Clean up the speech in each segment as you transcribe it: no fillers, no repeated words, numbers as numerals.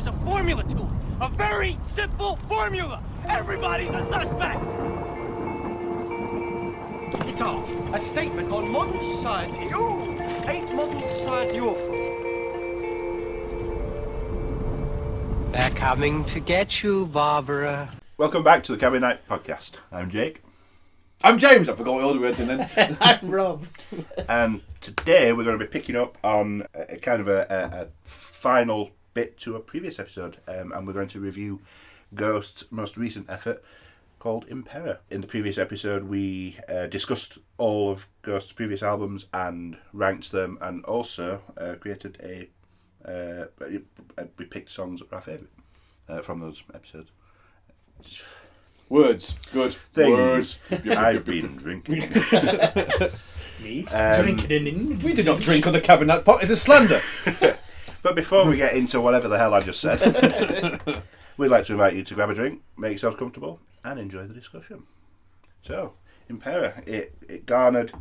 there's a formula to it. A very simple formula. Everybody's a suspect. It's a statement on modern society. Ooh, ain't modern society awful? They're coming to get you, Barbara. Welcome back to the Cabin Night Podcast. I'm Jake. I'm James. I forgot what order we went in then. I'm Rob. And today we're going to be picking up on a kind of a final bit to a previous episode. And we're going to review Ghost's most recent effort called Impera. In the previous episode we discussed all of Ghost's previous albums and ranked them, and also created we picked songs that were our favourite from those episodes. Words. Good. Words. I've been drinking. Me? Drinking in. We did not drink on the cabinet pot. It's a slander. But before we get into whatever the hell I just said, we'd like to invite you to grab a drink, make yourselves comfortable, and enjoy the discussion. So, Impera, it garnered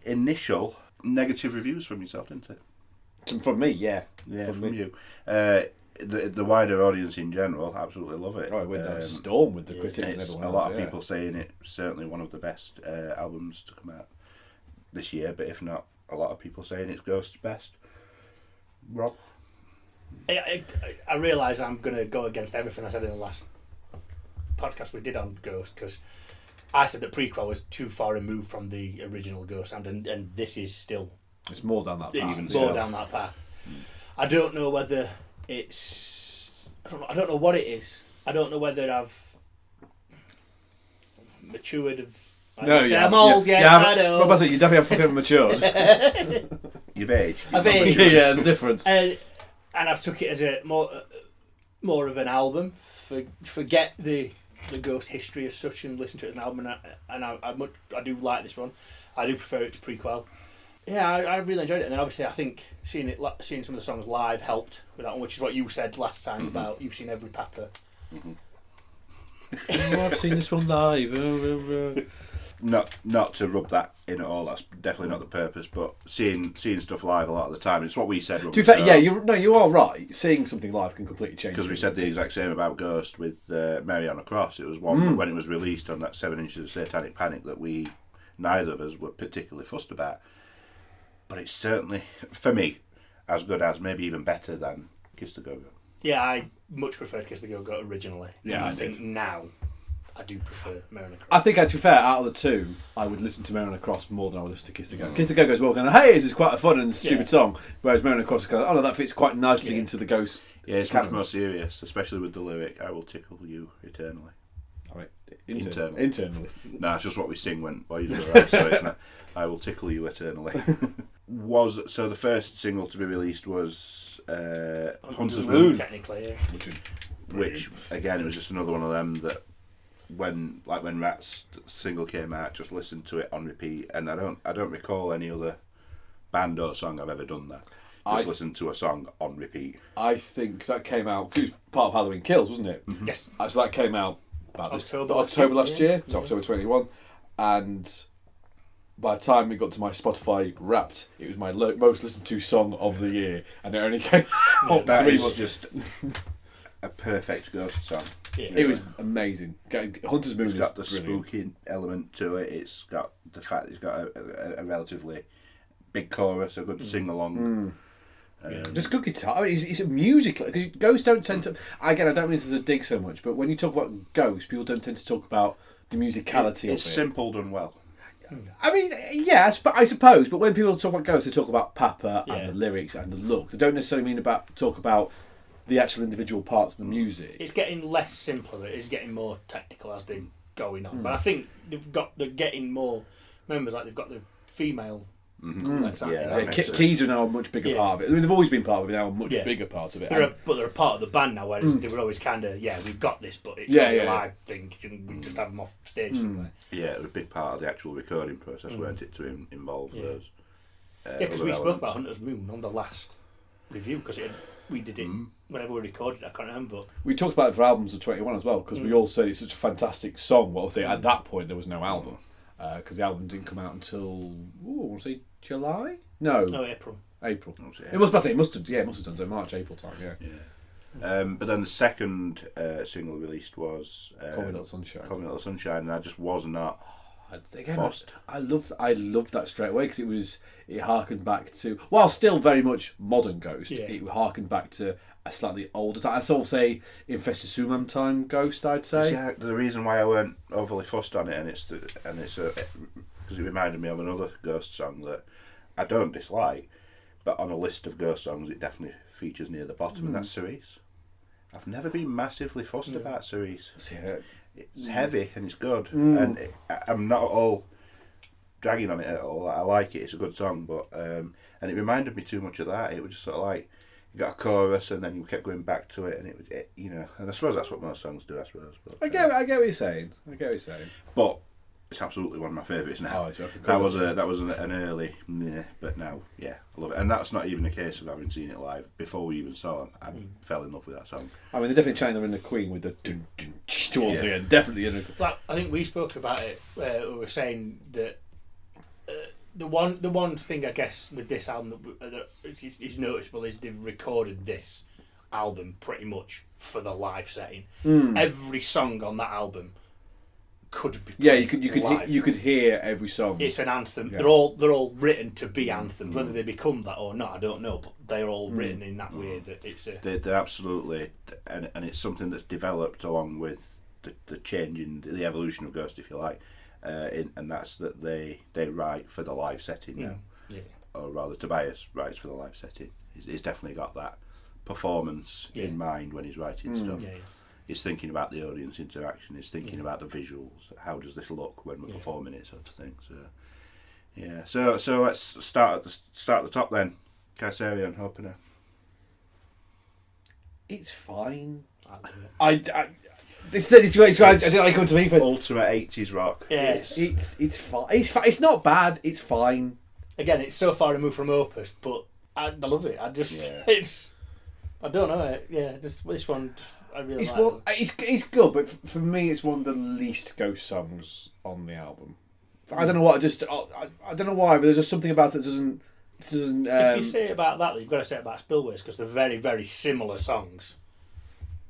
initial negative reviews from yourself, didn't it? From me, yeah. Yeah, from you. The wider audience in general absolutely love it. Oh, it went down a storm with the critics and It's everyone a lot else, of people saying it's certainly one of the best albums to come out this year, but if not, a lot of people saying it's Ghost's best. Rob? I realise I'm going to go against everything I said in the last podcast we did on Ghost, because I said that Prequel was too far removed from the original Ghost sound, and this is still... It's more down that path. It's more down that path. I don't know whether it's... I don't know what it is. I don't know whether I've matured I'm old, I know. Rob, I said you definitely have fucking matured. You've aged. I've aged. Yeah, there's a difference. And I've took it as a more of an album. Forget the Ghost history as such and listen to it as an album. And I do like this one. I do prefer it to Prequel. Yeah, I really enjoyed it. And then obviously I think seeing some of the songs live helped with that one, which is what you said last time about you've seen every Papa. I've seen this one live. Not to rub that in at all. That's definitely not the purpose. But seeing stuff live a lot of the time, it's what we said. To be fair, yeah, you are right. Seeing something live can completely change. Because we said the exact same about Ghost with Mary on a Cross. It was one when it was released on that 7 inches of Satanic Panic that neither of us were particularly fussed about. But it's certainly, for me, as good as, maybe even better than Kiss the Go-Go. Yeah, I much preferred Kiss the Go-Go originally. Yeah, I think now I do prefer Mary on a Cross. I think, to be fair, out of the two, I would listen to Mary on a Cross more than I would listen to Kiss the Go-Go. Kiss the Go-Go is well kind of, hey, this is quite a fun and stupid song, whereas Mary on a Cross is kind of, oh no, that fits quite nicely into the Ghost. Yeah, it's much more serious, especially with the lyric, I will tickle you eternally. Internally. No, it's just what we sing when boys are around, so it's not, I will tickle you eternally. So the first single to be released was Hunter's Moon. Technically, yeah. Which, again, it was just another one of them that when Rat's single came out, just listened to it on repeat, and I don't recall any other band or song I've ever done that. Just listened to a song on repeat. I think, because that came out, because it was part of Halloween Kills, wasn't it? Mm-hmm. Yes. So that came out about October last year. It's October 21. And by the time we got to my Spotify Wrapped, it was my most listened to song of the year, and it only came out That 3 is months. just a perfect Ghost song. Yeah. It was amazing. Hunter's Moon It's got the brilliant. spooky element to it. It's got the fact that it's got a relatively big chorus, a good sing-along. Just good guitar. I mean, it's a musical. Because Ghosts don't tend to. Again, I don't mean this as a dig so much, but when you talk about Ghosts, people don't tend to talk about the musicality of it. It's simple done well. I mean, yes, but I suppose. But when people talk about Ghosts, they talk about Papa and the lyrics and the look. They don't necessarily talk about the actual individual parts of the music. It's getting less simpler. It's getting more technical as they're going on. But I think they're getting more members. Like they've got the female. Keys are now a much bigger part of it. I mean, they've always been part of it. Now a much bigger part of it. But they're a part of the band now. Whereas they were always kind of we've got this, but it's a live thing. We just have them off stage somewhere. Yeah, it was a big part of the actual recording process, weren't it, to involve those. Because we spoke about Hunter's Moon on the last review because we did it whenever we recorded it. I can't remember. But we talked about it for albums of 21 as well because we all said it's such a fantastic song. Well, obviously at that point there was no album because the album didn't come out until I want to say July. No, April. It must have done so March, April time. Yeah. But then the second single released was Call Me Little Sunshine. Call Me Little Sunshine, and I just was not Again, fussed. I loved that straight away because it harkened back to, while still very much modern Ghost, it harkened back to a slightly older time. I'd sort of say Infested Sumam time Ghost, I'd say. Yeah, the reason why I weren't overly fussed on it, and it's because it reminded me of another Ghost song that I don't dislike, but on a list of Ghost songs it definitely features near the bottom, and that's Cerise. I've never been massively fussed about Cerise. Yeah. It's heavy and it's good, and I'm not at all dragging on it at all. I like it; it's a good song, but and it reminded me too much of that. It was just sort of like you got a chorus and then you kept going back to it, and and I suppose that's what most songs do. I suppose. But, I get what you're saying. But it's absolutely one of my favourites now. That was an early, but now, yeah, I love it. And that's not even a case of having seen it live. Before we even saw them, I fell in love with that song. I mean, they're definitely channeling the Queen with the dun dun towards the end. Definitely in Well, I think we spoke about it. We were saying that the one thing I guess with this album that is noticeable is they've recorded this album pretty much for the live setting. Every song on that album could be you could hear every song. It's an anthem. Yeah. They're all written to be anthems. Whether they become that or not, I don't know. But they're all written in that way that it's They're absolutely, and it's something that's developed along with the change in the evolution of Ghost, if you like, and that's that they write for the live setting now, or rather Tobias writes for the live setting. He's definitely got that performance in mind when he's writing stuff. He's thinking about the audience interaction. He's thinking about the visuals. How does this look when we're performing it, sort of thing. So, yeah. So let's start at the top then. Kaiserion opener. It's fine. I didn't like come to me for Ultimate 80s rock. Yeah. It's fine. It's not bad. It's fine. Again, it's so far removed from Opus, but I love it. I don't know. Yeah, just this one. I really like it. It's good, but for me, it's one of the least Ghost songs on the album. I don't know what. I don't know why, but there's just something about it that doesn't. If you say it about that, you've got to say it about Spillways because they're very, very similar songs.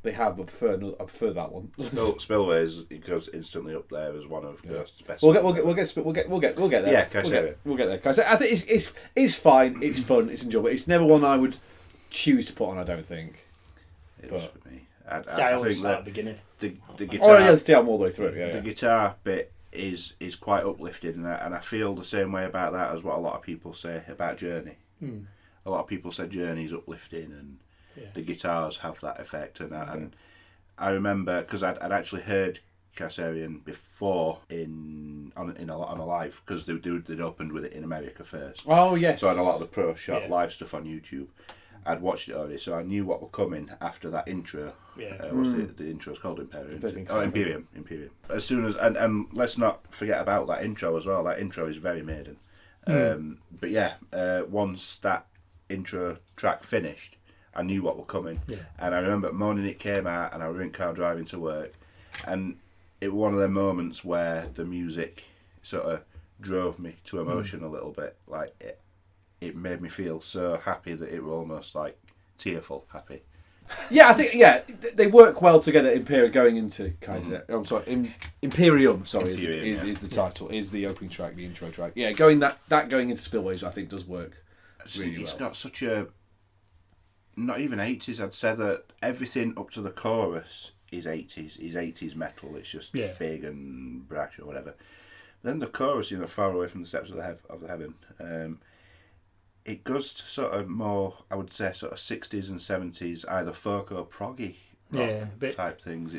They have, but I prefer that one. Spillways goes instantly up there as one of Ghost's best. We'll get there. Yeah, Kaiserion. We'll get there. Kaiserion. I think it's fine. It's fun. It's enjoyable. It's never one I would choose to put on. I don't think. It was for me. I always start at the beginning. The guitar. Oh yeah, stay on all the way through. Yeah, the guitar bit is quite uplifted, and I feel the same way about that as what a lot of people say about Journey. A lot of people say Journey's uplifting, and the guitars have that effect. And I remember because I'd actually heard Kaiserion before on a live because they'd opened with it in America first. Oh yes. So I had a lot of the pro shot live stuff on YouTube. I'd watched it already, so I knew what were coming after that intro. What's the intro's called? Imperium. Imperium. As soon as and let's not forget about that intro as well. That intro is very Maiden. But yeah, once that intro track finished, I knew what were coming. And I remember the morning it came out, and I was in car driving to work, and it was one of them moments where the music sort of drove me to emotion a little bit. Like it made me feel so happy that it was almost like tearful happy. Yeah, I think they work well together. Impera going into Kaiser. I'm sorry, Imperium. Sorry, is the title? Is the opening track, the intro track? Yeah, going into Spillways, I think does work really well. It's got such a not even 80s. I'd say that everything up to the chorus is 80s. Is 80s metal. It's just big and brash or whatever. Then the chorus, far away from the steps of the heaven. It goes to sort of more, I would say, sort of 60s and 70s, either folk or proggy rock type things.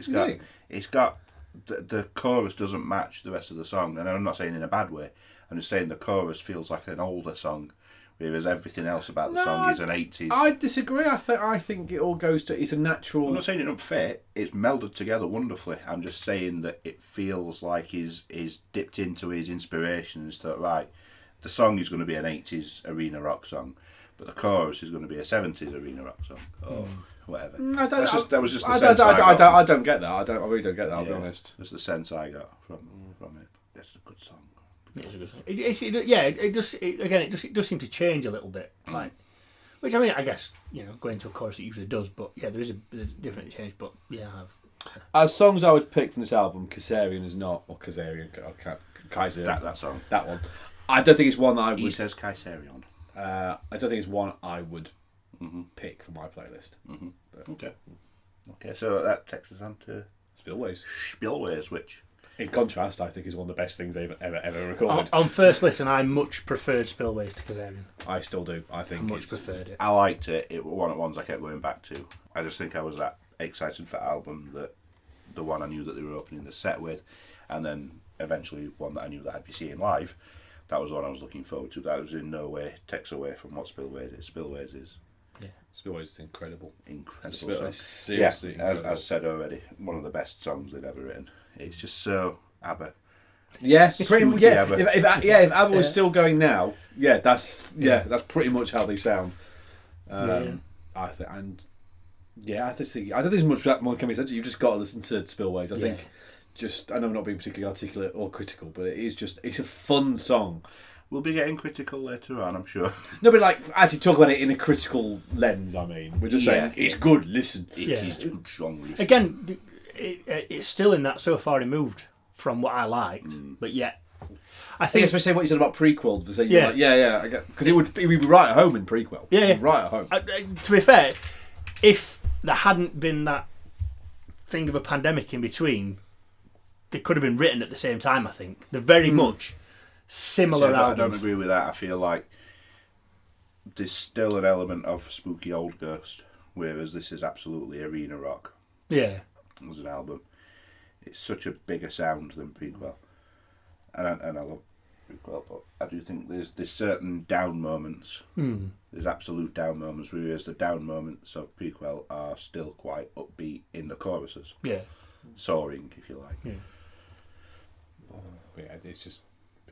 It's got the chorus doesn't match the rest of the song, and I'm not saying in a bad way. I'm just saying the chorus feels like an older song, whereas everything else about the song is an 80s. I disagree. I think it all goes to it's a natural. I'm not saying it don't fit. It's melded together wonderfully. I'm just saying that it feels like he's dipped into his inspiration and thought, right, the song is going to be an 80s arena rock song, but the chorus is going to be a 70s arena rock song, or whatever. That was just the sense I got. I don't get that. I really don't get that. I'll be honest. That's the sense I got from it. It's a good song. It's a good song. It does seem to change a little bit. Like Which, I mean, I guess, going to a chorus it usually does, but yeah, there is a different change, but yeah, I have. As songs I would pick from this album, Kaisarian is not, or Kaisarian, Kaiser. That song. That one. I don't think it's one I would... He says Kaisarion. I don't think it's one I would pick for my playlist. Okay, so that takes us on to Spillways, which... in contrast, I think is one of the best things they've ever recorded. On first listen, I much preferred Spillways to Kaisarian. I still do. I think I much preferred it. I liked it. It was one of the ones I kept going back to. I just think I was that excited for album that the one I knew that they were opening the set with, and then eventually one that I knew that I'd be seeing live. That was the one I was looking forward to. That was in no way takes away from what Spillways is. Spillways is Spillways is incredible. Incredible. Seriously incredible. As said already, one of the best songs they've ever written. It's just so ABBA. Yes, pretty much. Yeah, ABBA. if ABBA was still going now, that's pretty much how they sound. I think, and I think there's much more can be said. You've just got to listen to Spillways. I think. I know I'm not being particularly articulate or critical, but it's a fun song. We'll be getting critical later on, I'm sure. No, but actually talk about it in a critical lens. I mean, we're just saying it's good. Listen, it is good song. Again, it's still in that so far removed from what I liked, but yet I think especially what you said about prequels. Because I get because it would be right at home in prequel. Right at home. To be fair, if there hadn't been that thing of a pandemic in between, they could have been written at the same time. I think they're very much similar albums. I don't agree with that. I feel like there's still an element of spooky old Ghost, whereas this is absolutely arena rock. Yeah, as an album, it's such a bigger sound than Prequel, and I love Prequel, but I do think there's certain down moments. There's absolute down moments, whereas the down moments of Prequel are still quite upbeat in the choruses. Yeah, soaring, if you like. Yeah.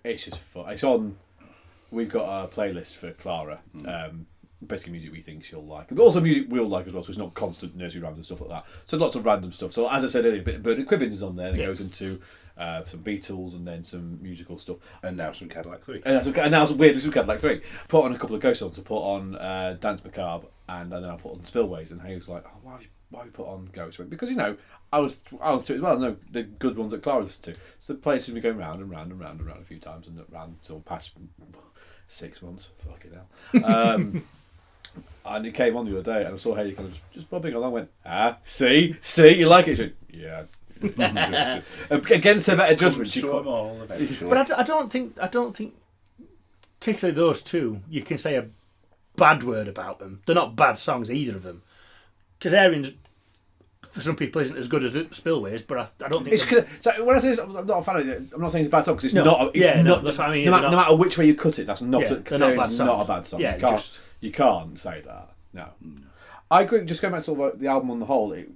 It's just fun. It's on. We've got a playlist for Clara. Basically, music we think she'll like, but also music we'll like as well. So it's not constant nursery rhymes and stuff like that. So lots of random stuff. So as I said earlier, a bit of Bernard Cribbins is on there. That goes into some Beatles and then some musical stuff. And now some Cadillac 3. And now some Cadillac 3. Put on a couple of Ghost songs. I put on Dance Macabre and then I put on Spillways. And he was like, "Oh, why have you put on Ghost?" Because I was to it as well. No, the good ones that Clara listened to. So the place has been going round and round and round and round a few times, and ran till past 6 months. Fucking hell. And it came on the other day, and I saw Haley kind of just bobbing along. Went, see, you like it? She went, yeah. Against her better judgment, but I don't think, particularly those two, you can say a bad word about them. They're not bad songs, either of them. Kaisarian's, for some people, isn't as good as Spillways, but I don't think... So when I say this, I'm not a fan of it. I'm not saying it's a bad song, because it's not... That's what I mean. No matter which way you cut it, that's not Kaisarian's not a bad song. Yeah, you can't say that. No. I agree, just going back to the album on the whole, it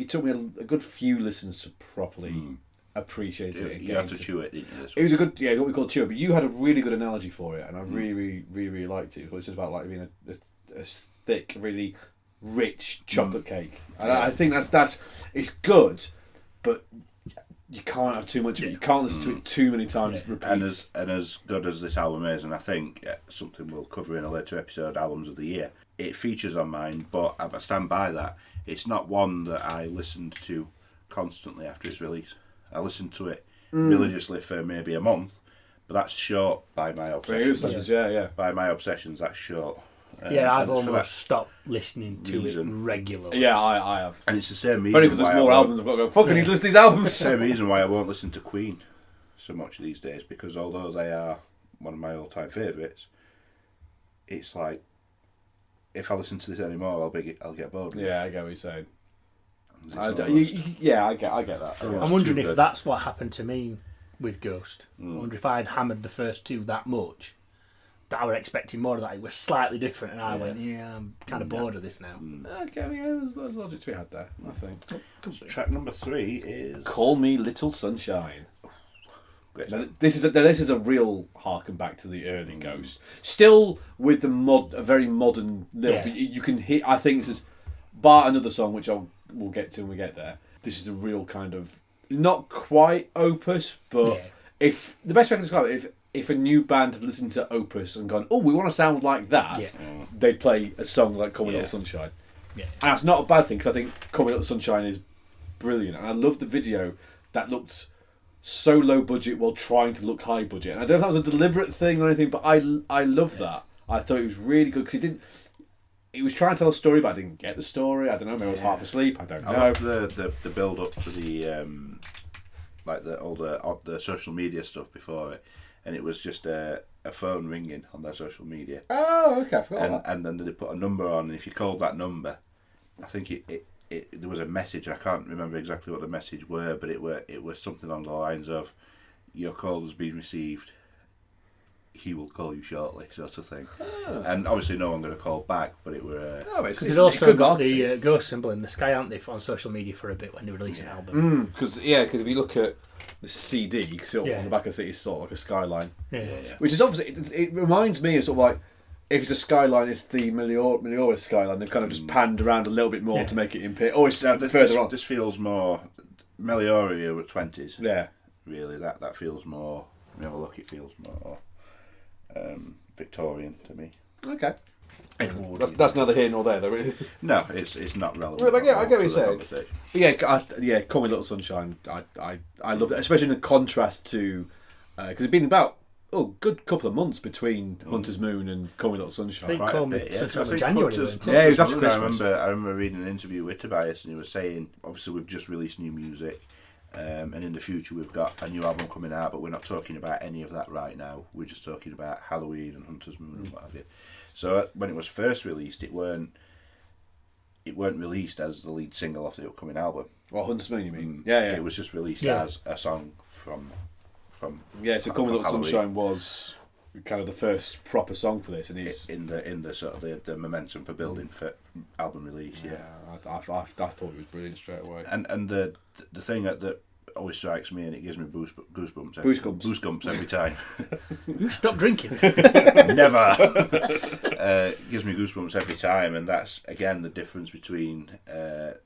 took me a good few listens to properly appreciate it. You had to chew it, didn't you? It was a good, what we call chew it, but you had a really good analogy for it, and I really, really, really liked it. It was just about being a thick, really rich chocolate cake. And I think that's it's good, but you can't have too much of it. You can't listen to it too many times. And as good as this album is, and I think something we'll cover in a later episode, albums of the year, it features on mine, but I stand by that. It's not one that I listened to constantly after its release. I listened to it religiously for maybe a month, but that's short by my obsessions. By my obsessions, that's short. I've almost stopped listening to it regularly. Yeah, I have. And it's the same reason. Only because there's more albums I've got to go, fucking need to listen to these albums. It's the same reason why I won't listen to Queen so much these days, because although they are one of my all-time favourites, it's like, if I listen to this anymore, I'll get bored. Yeah, I get what you're saying. I get that. I'm wondering if that's what happened to me with Ghost. I wonder if I'd hammered the first two that much, that I were expecting more of that. It was slightly different, and I went, I'm kind of bored of this now. Okay, there's logic to be had there, I think. So track number 3 is Call Me Little Sunshine. Now, this is a real harken back to the early Ghost. Still with a very modern little. You can hear. I think this is bar another song which we'll get to when we get there. This is a real kind of not quite opus, but if the best way I can describe it, if a new band had listened to Opus and gone, oh, we want to sound like that, they'd play a song like Call Me Little Sunshine. Yeah. And that's not a bad thing, because I think Call Me Little Sunshine is brilliant. And I love the video that looked so low budget while trying to look high budget. And I don't know if that was a deliberate thing or anything, but I love that. I thought it was really good, because he was trying to tell a story, but I didn't get the story. I don't know, maybe I was half asleep. I don't know. I loved the build up to the like all the social media stuff before it, and it was just a phone ringing on their social media. Oh, okay, I forgot. And then they put a number on, and if you called that number, I think there was a message. I can't remember exactly what the message were, but it was something along the lines of, "Your call has been received. He will call you shortly," sort of thing. Oh. And obviously no one going to call back, but it were... It's also got the ghost symbol in the sky, aren't they, on social media for a bit when they release an album. Because if you look at the CD, you can see on the back of the CD, it's sort of like a skyline. Yeah. Which is obviously, it reminds me of sort of like, if it's a skyline, it's the Meliora skyline. They've kind of just panned around a little bit more to make it Impera. Oh, it's further on. This feels more... Meliora were 20s. Yeah. Really, that feels more... When you have a look, it feels more... Victorian to me. Okay. That's neither here nor there, though. Really. No, it's not relevant. Well, I get what you're saying. Yeah, Call Me Little Sunshine. I love it, especially in the contrast to because it's been about good couple of months between Hunter's Moon and Call Me Little Sunshine. I think Call Me Sunshine was January. It was after Christmas. I remember reading an interview with Tobias, and he was saying, obviously we've just released new music. And in the future we've got a new album coming out, but we're not talking about any of that right now. We're just talking about Halloween and Hunter's Moon and what have you. So when it was first released, it weren't released as the lead single off the upcoming album. Well, Hunter's Moon, you mean? Yeah. It was just released as a song from. So Call Me Little Sunshine was kind of the first proper song for this, and it's in the sort of the momentum for building for album release. I thought it was brilliant straight away. And the thing that always strikes me, and it gives me goosebumps every time. You stop drinking. Never. Gives me goosebumps every time, and that's again the difference between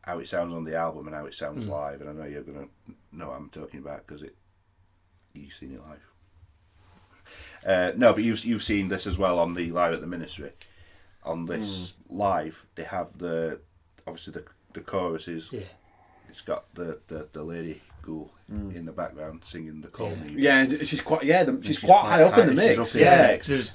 how it sounds on the album and how it sounds live. And I know you're gonna know what I'm talking about because you've seen it live. No, but you've seen this as well on the Live at the Ministry. On this live, they have obviously the choruses. Yeah. It's got the lady ghoul in the background singing the Call Me. Yeah, she's quite high up in the mix.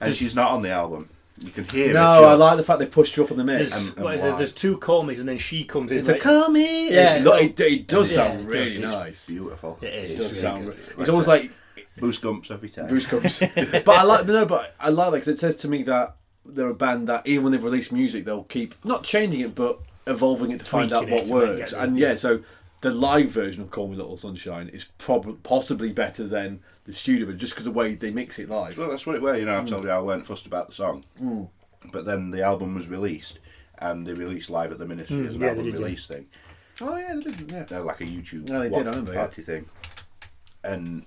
And she's not on the album. You can hear. No, I like the fact they pushed her up in the mix. There's two Call Me's and then she comes in. It's a Call Me. Yeah, it does sound really nice. It's beautiful. It does sound. Really it's almost like Goosebumps every time. Goosebumps. But I like that because it says to me that they're a band that even when they've released music, they'll keep not changing it but evolving it to find out what works. And so the live version of Call Me Little Sunshine is possibly better than the studio, but just because of the way they mix it live. Well, that's what it were. I told you I weren't fussed about the song, but then the album was released, and they released Live at the Ministry as an album release thing. Oh yeah, they did. Yeah, they're like a YouTube party thing, and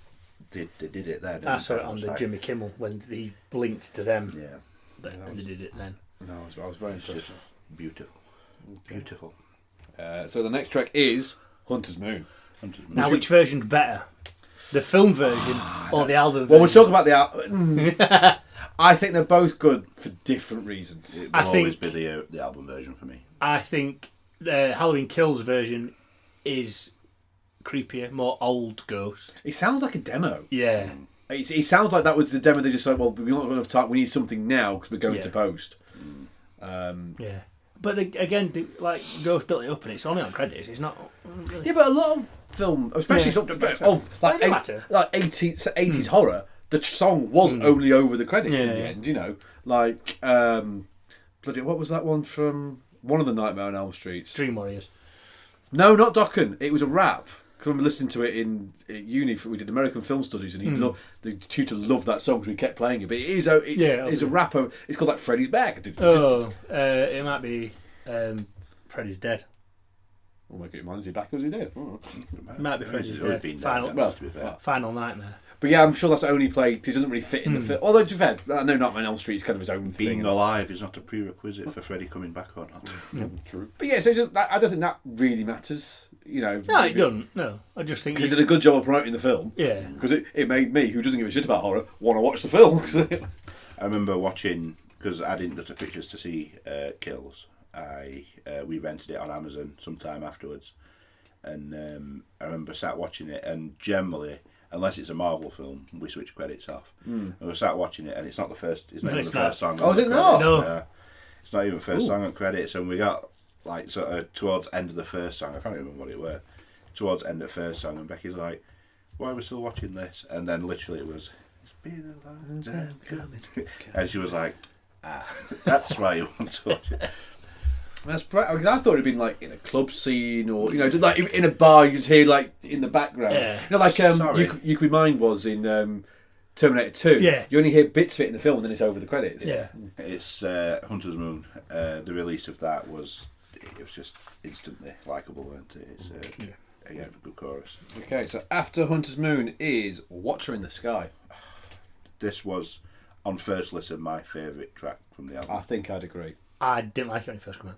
they did it then. I saw it on the Jimmy Kimmel when he blinked to them. Yeah, and they did it then. No, I was very impressed. Beautiful. So the next track is Hunter's Moon. Now, which version's better? The film version or the album version? Well, we'll talk about the album. I think they're both good for different reasons. It will always be the album version for me. I think the Halloween Kills version is creepier, more old Ghost. It sounds like a demo. Yeah. It sounds like that was the demo they just said, well, we're not got enough time, we need something now because we're going to post. Yeah. But again, like Ghost built it up and it's only on credits. It's not. Really... Yeah, but a lot of film, especially like 80s horror, the song was only over the credits in the end. Like what was that one from one of the Nightmare on Elm Streets? Dream Warriors. No, not Dokken. It was a rap. Because I remember listening to it in uni. We did American film studies, and the tutor loved that song, so we kept playing it. But it's a rapper. It's called like Freddy's Back. It might be Freddy's Dead. Oh my god, is he back or is he dead? It might be Freddy's Dead. Final Nightmare. But yeah, I'm sure that's only played because he doesn't really fit in the film. Although, to be fair, I know Nightmare on Elm Street is kind of his own thing. Being alive is not a prerequisite for Freddy coming back or not. True. But yeah, so I don't think that really matters. No, it doesn't. No, I just think Because it did a good job of promoting the film. Yeah. Because it made me, who doesn't give a shit about horror, want to watch the film. I remember watching, because I didn't go to pictures to see Kills. We rented it on Amazon sometime afterwards, and I remember sat watching it, and generally, unless it's a Marvel film, we switch credits off. And we sat watching it, and it's not the first. It's not even the first song. Oh, is it not? No. It's not even the first song on credits, and we got like sort of towards the end of the first song. I can't remember what it were. Towards the end of the first song, and Becky's like, "Why are we still watching this?" And then literally it was, "It's been a long time coming," and she was like, "That's why you want to watch it." That's because I thought it'd been like in a club scene or just like in a bar you'd hear like in the background. Yeah. Like Sorry. You Could Be Mine was in Terminator 2. Yeah. You only hear bits of it in the film and then it's over the credits. Yeah. It's Hunter's Moon. The release of that was just instantly likeable, wasn't it? It's again a good chorus. Okay, so after Hunter's Moon is Watcher in the Sky. This was on first listen my favourite track from the album. I think I'd agree. I didn't like it when it first came out.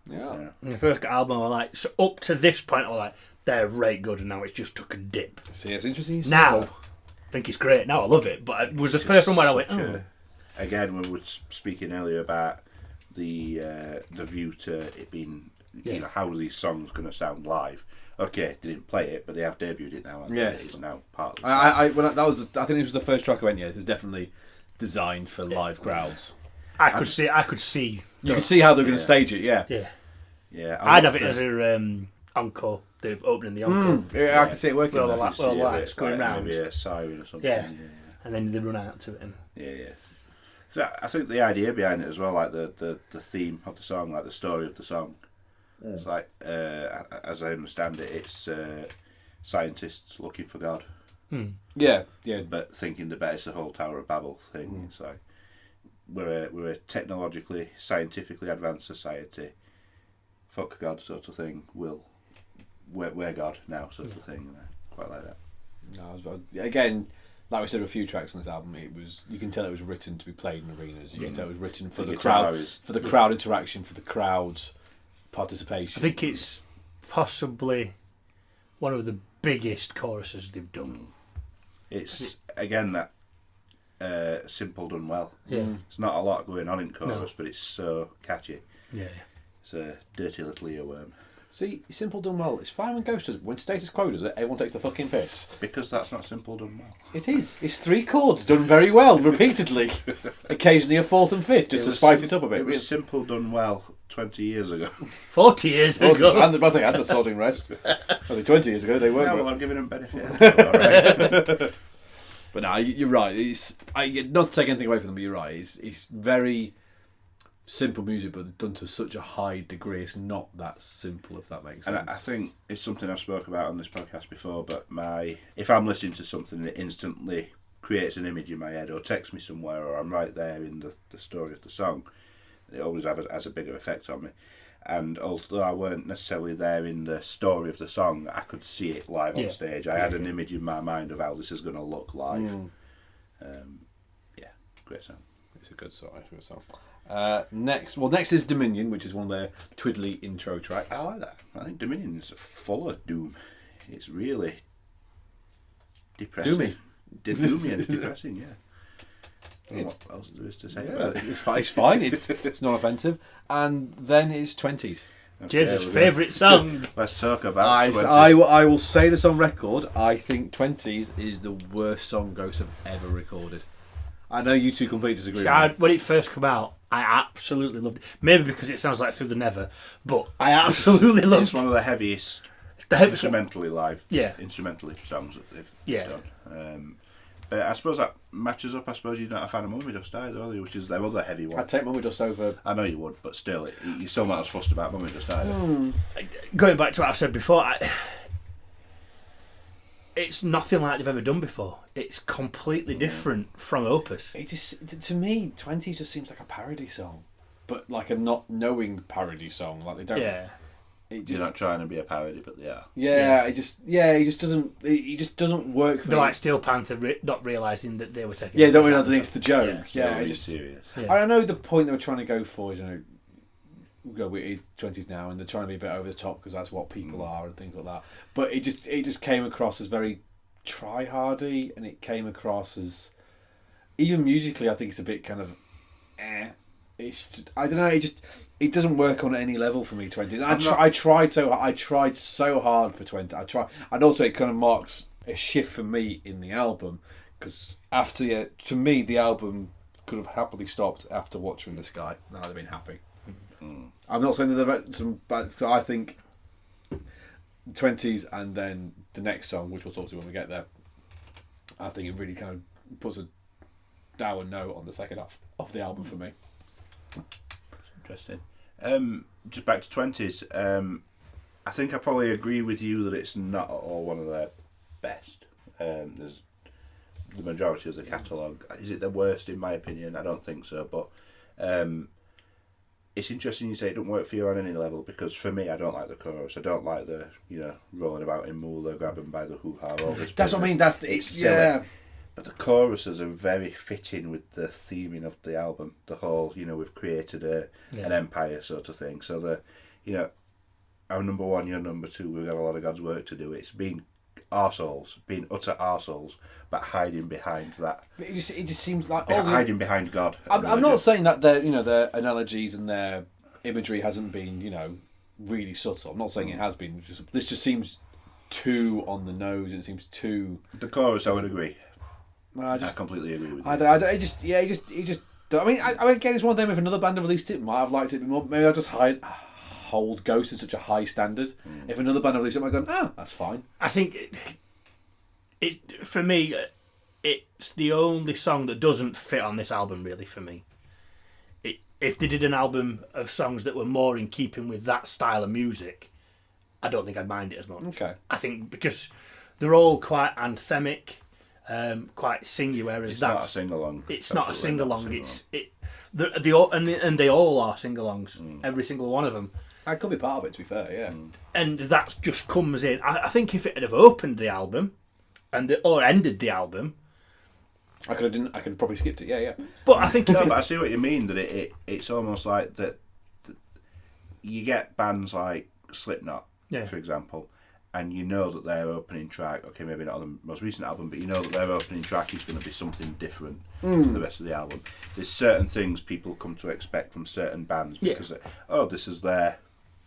Yeah. When the first album, I was like, so up to this point, I was like, they're right good, and now it's just took a dip. See, it's interesting. You say Now, that. I think it's great. Now I love it, but it was the first one where I went, Such oh. Again, when we were speaking earlier about the view to it being, how are these songs going to sound live? Okay, they didn't play it, but they have debuted it now. And Yes. it's now part of the I think it was the first track I went. Yeah, it was definitely designed for live crowds. I could see. You could see how they're going to stage it. Yeah. Yeah. Yeah, I'd have it as a encore. The opening the encore. Yeah, I can see it working. Well, there. like- well, lights going round. Maybe a siren or something. Yeah. And then they run out to it. And Yeah. So I think the idea behind it as well, like the theme of the song, like the story of the song, it's like, as I understand it, it's scientists looking for God, Yeah. but thinking the bet it's the whole Tower of Babel thing. It's like we're a technologically, scientifically advanced society. Fuck God, sort of thing. We're God now, sort of thing. And I quite like that. No, again, like we said, a few tracks on this album. You can tell it was written to be played in arenas. You can tell it was written for the crowd, for the crowd interaction, for the crowd's participation. I think it's possibly one of the biggest choruses they've done. It's again that simple done well. Yeah. It's not a lot going on in chorus, but it's so catchy. Yeah. It's a dirty little earworm. See, simple done well. It's fine when Ghost does. When Status Quo does it, everyone takes the fucking piss. Because that's not simple done well. It is. It's 3 chords done very well, repeatedly. Occasionally a 4th and 5th, just to spice it up a bit. It was simple done well 20 years ago. 40 years ago. And the Sodding Rest. Only 20 years ago, they weren't. Yeah, well, I'm giving them benefit. But no, you're right. Not to take anything away from them, but you're right. It's very simple music, but done to such a high degree. It's not that simple, if that makes sense. And I think it's something I've spoke about on this podcast before, but if I'm listening to something and it instantly creates an image in my head or takes me somewhere or I'm right there in the story of the song, it always has a bigger effect on me. And although I weren't necessarily there in the story of the song, I could see it live on stage. I had an image in my mind of how this is going to look live. Great song. It's a good song. Next is Dominion, which is one of their twiddly intro tracks. I like that. I think Dominion is full of doom. It's really depressing. Doomy. Doomy and depressing, yeah. What else there is to say about it? It's fine. It's not offensive. And then it's 20s. James' favourite song. Let's talk about 20s. I will say this on record. I think 20s is the worst song Ghost have ever recorded. I know you two completely disagree. When it first came out, I absolutely loved it. Maybe because it sounds like Through the Never, but I absolutely loved it. It's one of the heaviest instrumentally songs that they've done. But I suppose that matches up. I suppose you're not a fan of Mummy Dust either, are you? Which is their other heavy one. I'd take Mummy Dust over. I know you would, but still, you're still not as fussed about Mummy Dust either. Going back to what I've said before, it's nothing like they've ever done before. It's completely different from Opus. It just, to me, 20 just seems like a parody song, but like a not knowing parody song. Like they don't. Yeah. You're not trying to be a parody, but they are. Yeah. He just doesn't work for me. Like Steel Panther, not realising that they were taking. Yeah, don't realise it's the joke. Yeah, it's serious. I know the point they were trying to go for is, we're 20s now, and they're trying to be a bit over the top because that's what people are and things like that. But it just came across as very try-hardy, and it came across as, even musically, I think it's a bit kind of It's just, I don't know. It doesn't work on any level for me. 20s. I tried so hard for 20. And also it kind of marks a shift for me in the album, because after to me the album could have happily stopped after Watching the Sky, and I'd have been happy. I'm not saying that there are some bad. So I think 20s and then the next song, which we'll talk to when we get there, I think it really kind of puts a dour note on the second half of the album for me. Interesting. Just back to 20s. I think I probably agree with you that it's not at all one of their best. There's the majority of the catalogue. Is it the worst in my opinion? I don't think so, but it's interesting you say it don't work for you on any level, because for me, I don't like the chorus. I don't like the rolling about in Moolah, grabbing by the hoo-ha. All this. That's what I mean. It's silly. Yeah. But the choruses are very fitting with the theming of the album. The whole, we've created an empire sort of thing. So our number one, your number two, we've got a lot of God's work to do. It's being arseholes, being utter arseholes, but hiding behind that. It just seems like hiding behind God. I'm not saying that their analogies and their imagery hasn't been really subtle. I'm not saying it has been. This just seems too on the nose. It seems too. The chorus, I would agree. I completely agree with you. I just. I mean, again, it's one of them. If another band had released it, might have liked it a bit more. Maybe I'll just hold Ghost at such a high standard. If another band had released it, I might go, that's fine. I think it for me, it's the only song that doesn't fit on this album, really, for me. If they did an album of songs that were more in keeping with that style of music, I don't think I'd mind it as much. Okay. I think because they're all quite anthemic. Quite singy, whereas it's not a sing-along. It's not a sing-along. They all are sing-alongs. Every single one of them. I could be part of it, to be fair, yeah. And that just comes in. I think if it had have opened the album, or ended the album, I could have probably skipped it. Yeah. But I think but I see what you mean. That it's almost like that. You get bands like Slipknot, for example. And you know that their opening track, okay, maybe not on the most recent album, but you know that their opening track is going to be something different to the rest of the album. There's certain things people come to expect from certain bands because, this is their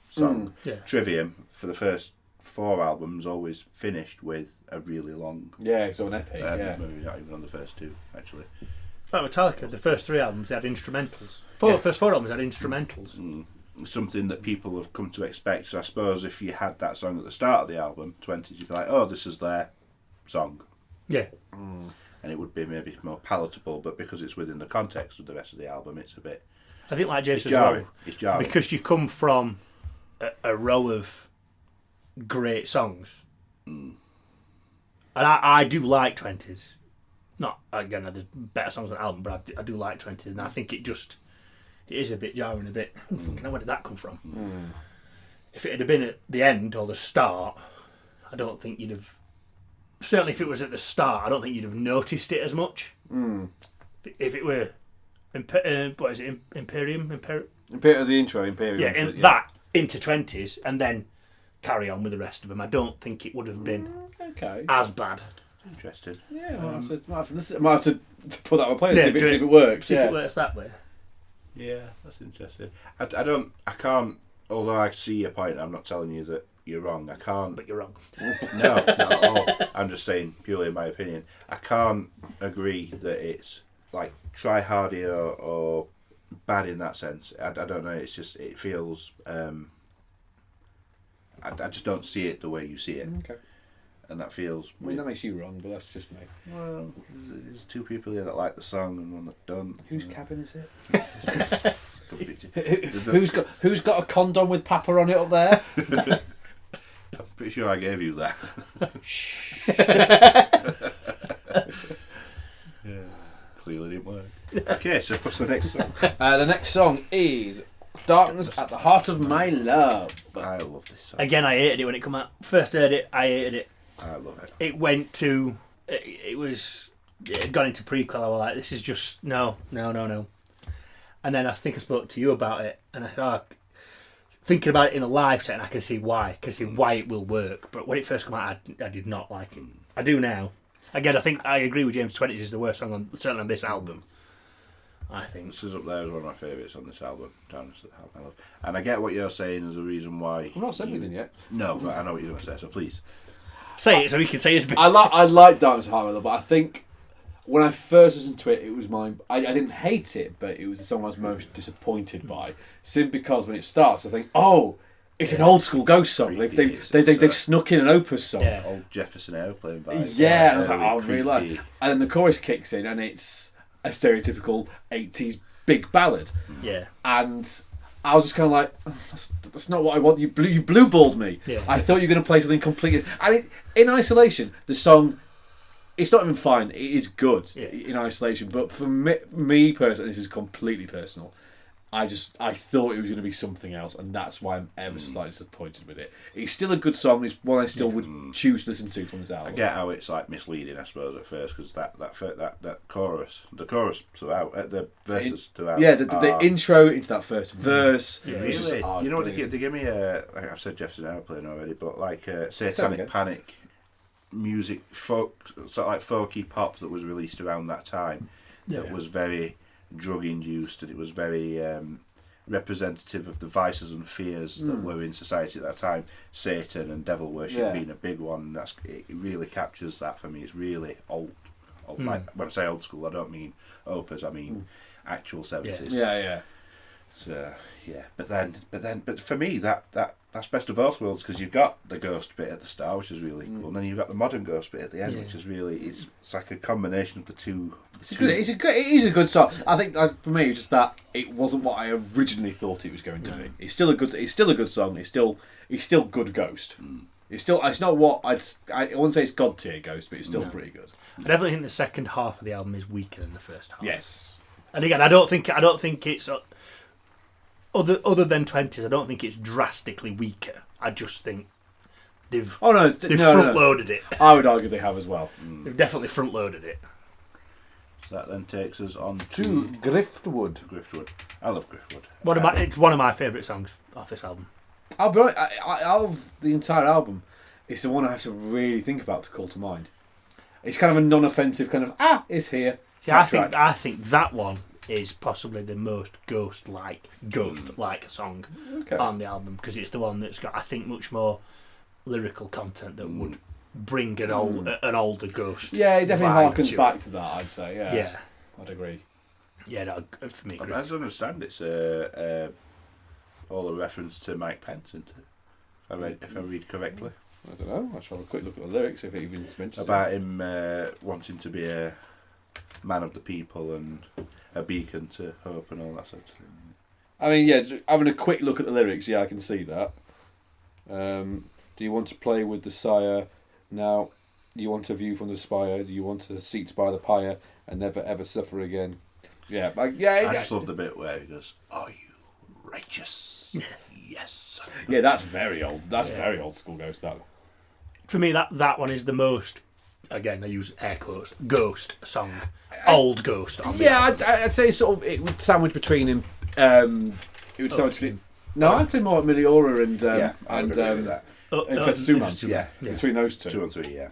song. Trivium, for the first 4 albums, always finished with a really long... Yeah, so an epic, Maybe not even on the first 2, actually. Like Metallica, the first 3 albums, they had instrumentals. The first 4 albums had instrumentals. Something that people have come to expect. So I suppose if you had that song at the start of the album, 20s, you'd be like, this is their song. Yeah. And it would be maybe more palatable, but because it's within the context of the rest of the album, it's a bit... I think like James says, it's jarring. Because you come from a row of great songs. And I do like 20s. Not, again, there's better songs on the album, but I do like 20s, and I think it is a bit jarring, a bit. Where did that come from? If it had been at the end or the start, I don't think you'd have. Certainly, if it was at the start, I don't think you'd have noticed it as much. If it were, what is it? Imperium. As the intro, Imperium. Yeah, that into 20s, and then carry on with the rest of them. I don't think it would have been as bad. Interesting. Yeah, might have to put that on play and see if it works. See if it works that way. Yeah, that's interesting. I can't, although I see your point, I'm not telling you that you're wrong. I can't. But you're wrong. No, not at all. I'm just saying, purely in my opinion, I can't agree that it's like try-hardy or bad in that sense. I don't know, it's just, it feels, I just don't see it the way you see it. Okay. And that feels... I mean, that makes you wrong, but that's just me. Well, there's 2 people here that like the song and one that don't. Whose cabin is it? Who's got a condom with Papa on it up there? I'm pretty sure I gave you that. Clearly didn't work. Okay, so what's the next song? The next song is Darkness at the Heart of My Love. I love this song. Again, I hated it when it came out. First heard it, I hated it. I love it. It went to... It had gone into prequel. I was like, this is just... No. And then I think I spoke to you about it, and I thought... thinking about it in a live set, and I can see why. I can see why it will work. But when it first came out, I did not like it. I do now. Again, I think I agree with James. 20s is the worst song certainly on this album. I think this is up there as one of my favourites on this album. And I get what you're saying as a reason why. I've not said anything yet. No, but I know what you're going to say. So please say it so we can say his bit. I like Darkness Heart Mother, but I think when I first listened to it, it was I didn't hate it, but it was the song I was most disappointed by. Simply because when it starts, I think, oh, it's an old school Ghost song. They've snuck in an Opus song. Yeah. Old Jefferson Airplane by. Yeah, and I was like, oh, I really like it. And then the chorus kicks in, and it's a stereotypical 80s big ballad. Yeah. And I was just kind of like, oh, that's not what I want. You blue balled me. Yeah. I thought you were going to play something completely. And in isolation, the song, it's not even fine. It is good in isolation. But for me personally, this is completely personal. I thought it was going to be something else, and that's why I'm ever slightly disappointed with it. It's still a good song. It's one I still would choose to listen to from this album. I get how it's like misleading, I suppose, at first, because that chorus, the chorus throughout, the verses throughout. Yeah, the intro into that first verse. Yeah, really. You know what? They give me like I've said Jefferson Airplane already, but like Satanic Panic music, folk, sort of like folky pop that was released around that time. That was very drug induced, and it was very representative of the vices and fears that were in society at that time. Satan and devil worship being a big one. It really captures that for me. It's really old. Like when I say old school, I don't mean Opus. I mean actual 70s. Yeah. So but for me that's best of both worlds, because you've got the ghost bit at the start, which is really cool, and then you've got the modern ghost bit at the end, which is really it's like a combination of the two. It is a good song. I think for me, it's just that it wasn't what I originally thought it was going to be. It's still a good song. It's still good Ghost. It's not what I wouldn't say it's god tier Ghost, but it's still pretty good. I definitely think the second half of the album is weaker than the first half. Yes. And again, I don't think it's other than 20s. I don't think it's drastically weaker. I just think they've front loaded it. I would argue they have as well. They've definitely front loaded it. So that then takes us on to Griftwood. I love Griftwood. It's one of my favourite songs off this album. I'll be honest, out of the entire album, it's the one I have to really think about to call to mind. It's kind of a non-offensive kind of it's here. See, I think that one is possibly the most ghost-like song on the album, because it's the one that's got, I think, much more lyrical content that would bring an older ghost. Yeah, it definitely harkens back to that, I'd say. Yeah, I'd agree. Yeah, no, for me, I don't understand. It's all a reference to Mike Pence, isn't it? If I read correctly. I don't know. I'll have a quick look at the lyrics if it even mentions about him wanting to be a man of the people and a beacon to hope and all that sort of thing. I mean, yeah, having a quick look at the lyrics, I can see that. Do you want to play with the sire? Now, you want a view from the spire? Do you want a seat by the pyre and never ever suffer again? Yeah, I just love the bit where he goes, "Are you righteous?" Yes. Yeah, that's very old. That's very old school Ghost. That. For me, that one is the most. Again, I use air quotes. Ghost song, old Ghost. On the album. I'd say sort of it would sandwich between him. It would sandwich between. No, I'd say more Meliora and Infested Suman. Yeah, between those two. 2 and 3. Yeah.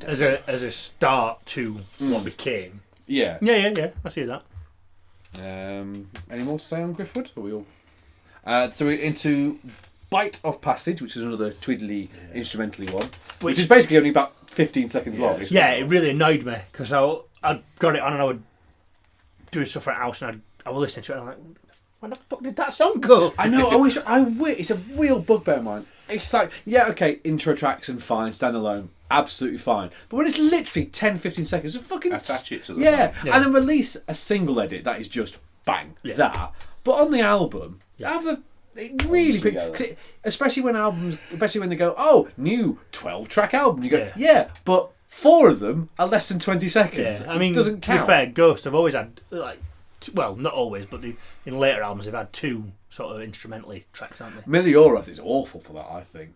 As a start to what became. Yeah. I see that. Any more to say on Griftwood? Are we all? So we're into Bite of Passage, which is another twiddly instrumentally one, which is basically only about 15 seconds long. Yeah, it really annoyed me because I got it on and I would do stuff at the house and I would listen to it and I'm like, when the fuck did that song go? I know, I wish, it's a real bugbear of mine. It's like, intro tracks and fine, standalone, absolutely fine. But when it's literally 10, 15 seconds, just fucking attach it to the song. And then release a single edit that is just bang, that. But on the album, it really, especially when they go, new 12-track album, you go, but 4 of them are less than 20 seconds. Yeah. I mean, it doesn't count. To be fair, Ghost have always had not always, but in later albums they've had 2 sort of instrumentally tracks, haven't they? Meliora is awful for that, I think.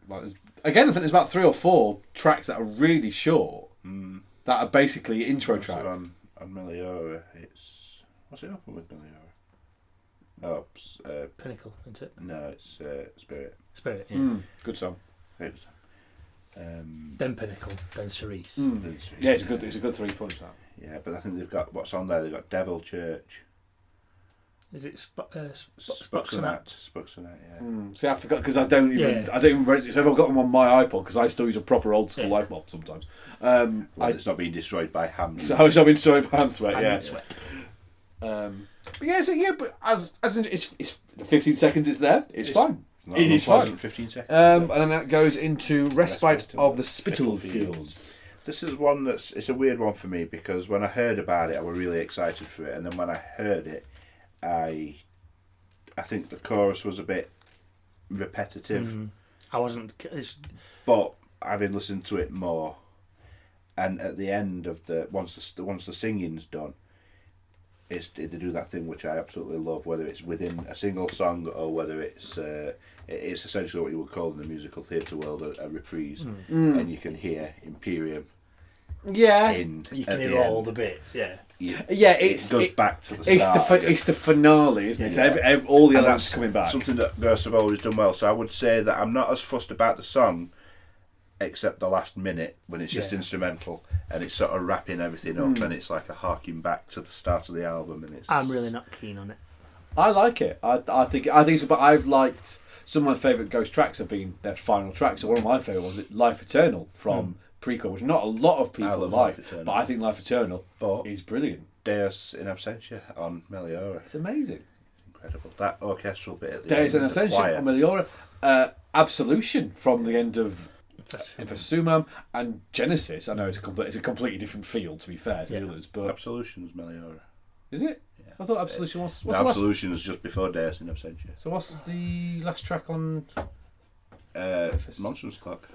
Again, I think there's about 3 or 4 tracks that are really short that are basically intro tracks. On Meliora, it's what's it open with Meliora? Oh, Pinnacle, isn't it? no, it's Spirit. Spirit, yeah. Good song. It was, Then Pinnacle, then Cerise. Yeah, it's a good 3 punch that. yeah, but I think they've got what's on there. They've got Devil Church, Is it Spuxonat, yeah. See, I forgot because I don't even register. So I've got them on my iPod because I still use a proper old school iPod sometimes. Well, it's not being destroyed by hand. So I've been destroyed by hand sweat. Hand sweat. But but as it's 15 seconds. It's there. It's fine. It is fine. 15 seconds. And then that goes into Respite of the Spitalfields. This is one it's a weird one for me because when I heard about it, I was really excited for it, and then when I heard it, I think the chorus was a bit repetitive. I wasn't. But having listened to it more, and at the end of once the singing's done, they do that thing which I absolutely love, whether it's within a single song or whether it's essentially what you would call in the musical theatre world a reprise, and you can hear Imperium. Yeah, you can hear all the bits. Yeah. It goes back to the start. It's the finale, isn't it? So all the elements coming back. Something that Ghosts have always done well. So I would say that I'm not as fussed about the song, except the last minute when it's just instrumental and it's sort of wrapping everything up, and it's like a harking back to the start of the album. And I'm really not keen on it. I like it. I think it's. But I've liked some of my favourite Ghost tracks have been their final tracks. So one of my favourite was Life Eternal from Prequel, which not a lot of people like, but I think Life Eternal is brilliant. Deus in Absentia on Meliora. It's amazing. Incredible. That orchestral bit at the Deus end. in Absentia on Meliora. Absolution from the end of Infesta Sumam and Genesis. I know it's a completely different field, to be fair to the others, but Absolution's Meliora. Is it? Yeah. I thought Absolution was. No, Absolution is just before Deus in Absentia. So what's the last track on? Monstrous Clock.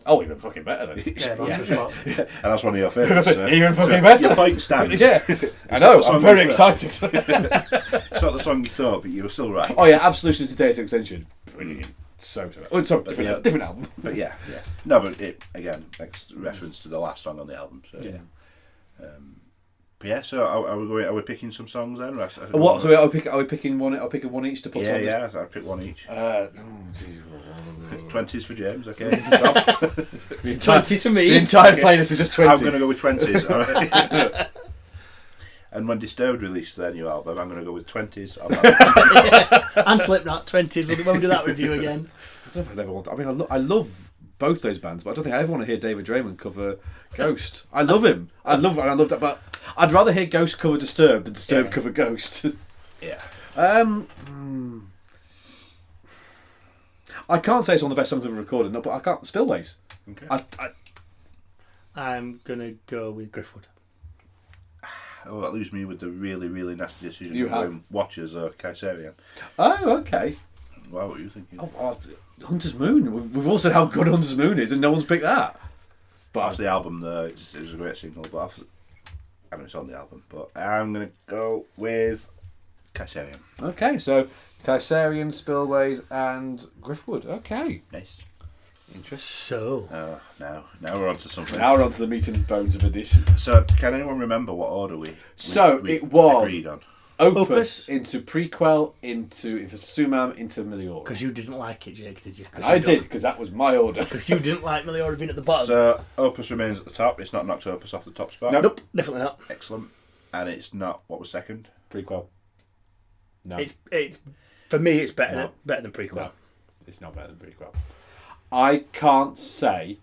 Oh, even fucking better then. And that's one of your favourites. Even fucking better. Your point stands. Yeah, I know. I'm very excited. It's not the song you thought, but you were still right. Oh yeah, Absolution to Deus Extension. Brilliant. So. Oh, sorry, different album. But yeah. No, but it again makes reference to the last song on the album. So. Yeah. But yeah, so are we picking some songs then? What? So are we picking one? I'll pick one each to put on. Yeah. I'll pick one each. 20s for James, okay. 20s for me. The entire playlist is just 20s. I'm going to go with 20s. All right. And when Disturbed released their new album, I'm going to go with 20s. And Slipknot 20s. When we do that review again. I don't know if I'd ever want to. I mean, I love both those bands, but I don't think I ever want to hear David Draymond cover Ghost. I love him. I love that, but I'd rather hear Ghost cover Disturbed than Disturbed cover Ghost. Yeah. I can't say it's one of the best songs I've ever recorded, no, but I can't. Spillways. Okay. I'm gonna go with Griffwood. Oh, that leaves me with the really, really nasty decision You of have. going Watchers or Kaiserian. Oh, okay. What were you thinking? Hunter's Moon. We've all said how good Hunter's Moon is, and no one's picked that. But off the album, though, it was a great single. But it's on the album. But I'm going to go with Kaiserian. Okay, so Kaiserian, Spillways, and Griffwood. Okay. Nice. Interesting. So. Now we're on to something. Now we're on to the meat and bones of this. So, can anyone remember what order we it was agreed on? Opus into Prequel, into Sumam, into Meliora. Because you didn't like it, Jake, did you? I did, because that was my order. Because you didn't like Meliora being at the bottom. So, Opus remains at the top. It's not knocked Opus off the top spot. Nope, definitely not. Excellent. And it's not, what was second? Prequel. No. It's for me, it's better than Prequel. No, it's not better than Prequel. I can't say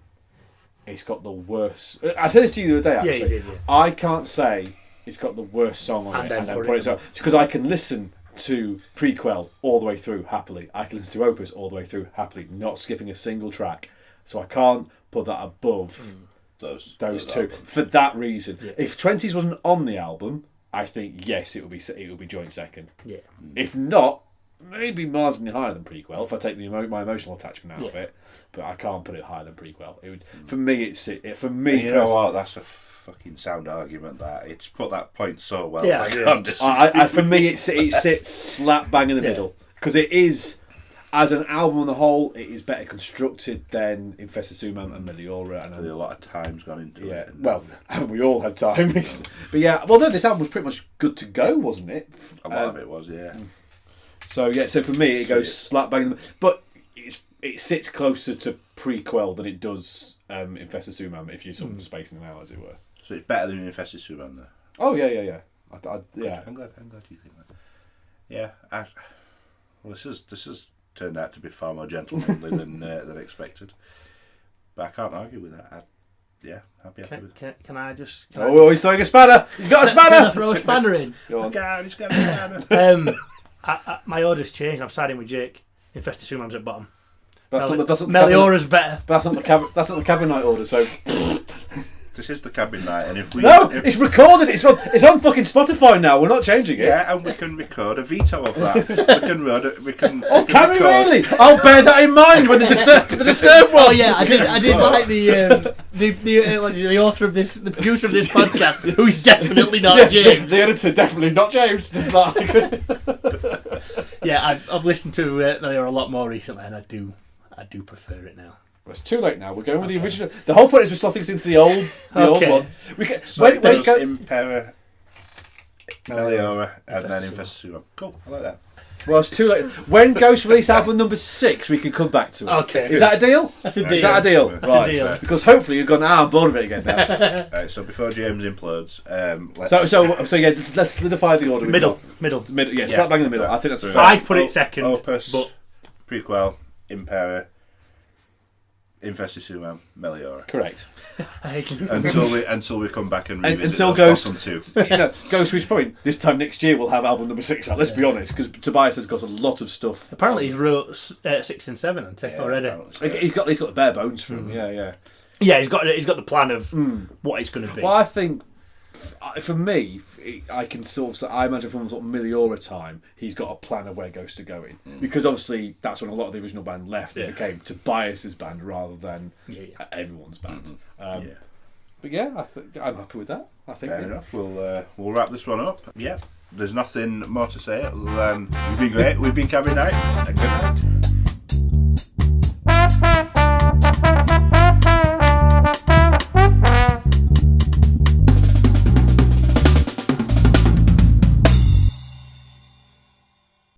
it's got the worst. I said this to you the other day, actually. Yeah, you did, yeah. I can't say it's got the worst song on it and then put it up. It's because I can listen to Prequel all the way through happily. I can listen to Opus all the way through happily, not skipping a single track. So I can't put that above those two albums. for that reason. Yeah. If 20s wasn't on the album, I think yes, it would be joint second. Yeah. If not, maybe marginally higher than Prequel if I take my emotional attachment out of it. But I can't put it higher than Prequel. It would for me. For me, and you know what? That's a fucking sound argument. That it's put that point so well. Yeah, I can't for me, it sits slap bang in the middle because it is. As an album on the whole, it is better constructed than Infesta Sumam and Meliora. And a lot of time's gone into it. Well, haven't we all had time? But yeah, well, no, this album was pretty much good to go, wasn't it? A lot of it was, yeah. So for me, it goes slap bang. But it sits closer to prequel than it does Infested Suman, if you're sort of spacing them out, as it were. So it's better than Infested Suman, though. Oh yeah. Yeah. I'm glad you think that. Yeah. Well, this has turned out to be far more gentlemanly than expected. But I can't argue with that. I'd be happy with it. Can I just? He's throwing a spanner. He's got a spanner. Can I throw a spanner in? Go on. God, he's got a spanner. My order's changed. I'm siding with Jake. Infested Suman's at bottom. That's not the Meliora's better. That's not the cabin night order. So This is the cabin night, and if we it's recorded. It's on fucking Spotify now. We're not changing it. Yeah, and we can record a veto of that. we can. Oh, can we really? I'll bear that in mind when the disturb one. Oh yeah, I did like the author of this, the producer of this podcast, who's definitely not James. The editor definitely not James. Just not. Yeah, I've listened to Meliora a lot more recently, and I do prefer it now. Well, it's too late now. We're going with the original. The whole point is we're slotting us into the old one. We can, So it does Impera, Meliora, and then Infested Suman. Cool, I like that. Well, it's too late. When Ghost release album number 6, we can come back to it. Okay. Is that a deal? That's a deal. Is that a deal? That's a deal. Because hopefully you've gone, I'm bored of it again now. Right, so before James implodes, So yeah, let's solidify the order. Middle. Yeah, slap bang in the middle. I think that's fair. I'd put it second. Opus, but prequel, Impera, Infested Suman, Meliora. Correct. Until we come back and revisit until those Ghost, bottom two. Ghost Reach Point. This time next year we'll have album number 6 out. Let's be honest, because Tobias has got a lot of stuff. apparently he wrote 6 and 7 already. He's got the bare bones from. Yeah. Yeah, he's got the plan of what it's going to be. Well, I think for me, I can I imagine from sort of Meliora time, he's got a plan of where Ghosts are going, because obviously that's when a lot of the original band left. It became Tobias's band rather than everyone's band. But yeah, I'm happy with that. I think Fair enough. We'll wrap this one up. Yeah, there's nothing more to say other than we've been great. We've been Cabin Night, and good night.